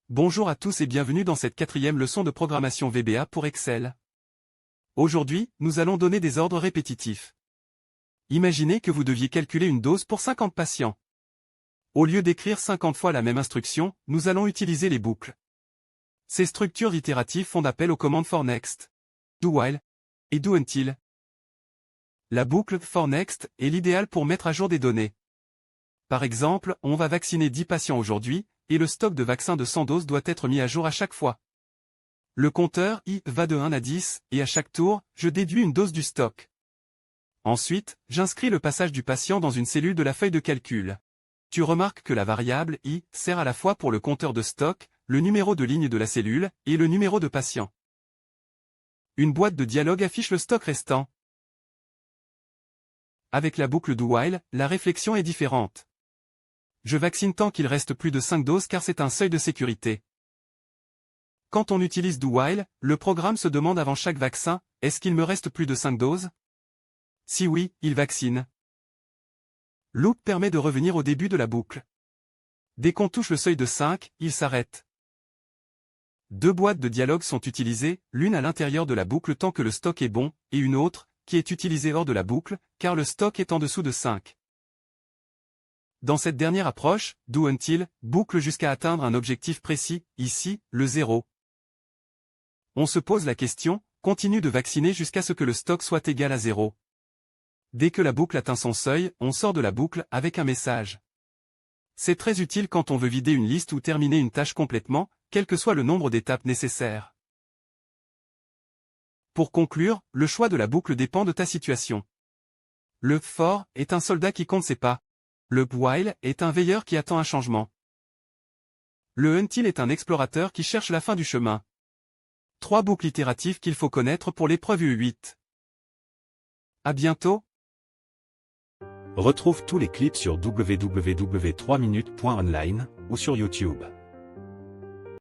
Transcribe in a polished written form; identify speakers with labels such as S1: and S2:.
S1: Bonjour à tous et bienvenue dans cette quatrième leçon de programmation VBA pour Excel. Aujourd'hui, nous allons donner des ordres répétitifs. Imaginez que vous deviez calculer une dose pour 50 patients. Au lieu d'écrire 50 fois la même instruction, nous allons utiliser les boucles. Ces structures itératives font appel aux commandes for next, do while et do until. La boucle for next est l'idéal pour mettre à jour des données. Par exemple, on va vacciner 10 patients aujourd'hui, et le stock de vaccins de 100 doses doit être mis à jour à chaque fois. Le compteur I va de 1 à 10, et à chaque tour, je déduis une dose du stock. Ensuite, j'inscris le passage du patient dans une cellule de la feuille de calcul. Tu remarques que la variable I sert à la fois pour le compteur de stock, le numéro de ligne de la cellule, et le numéro de patient. Une boîte de dialogue affiche le stock restant. Avec la boucle do while, la réflexion est différente. Je vaccine tant qu'il reste plus de 5 doses car c'est un seuil de sécurité. Quand on utilise do while, le programme se demande avant chaque vaccin, est-ce qu'il me reste plus de 5 doses? Si oui, il vaccine. Loop permet de revenir au début de la boucle. Dès qu'on touche le seuil de 5, il s'arrête. Deux boîtes de dialogue sont utilisées, l'une à l'intérieur de la boucle tant que le stock est bon, et une autre, qui est utilisée hors de la boucle, car le stock est en dessous de 5. Dans cette dernière approche, do until boucle jusqu'à atteindre un objectif précis, ici, le 0. On se pose la question, continue de vacciner jusqu'à ce que le stock soit égal à 0. Dès que la boucle atteint son seuil, on sort de la boucle avec un message. C'est très utile quand on veut vider une liste ou terminer une tâche complètement, quel que soit le nombre d'étapes nécessaires. Pour conclure, le choix de la boucle dépend de ta situation. Le for est un soldat qui compte ses pas. Le while est un veilleur qui attend un changement. Le until est un explorateur qui cherche la fin du chemin. 3 boucles itératives qu'il faut connaître pour l'épreuve U8. À bientôt.
S2: Retrouve tous les clips sur www.3minutes.online ou sur YouTube.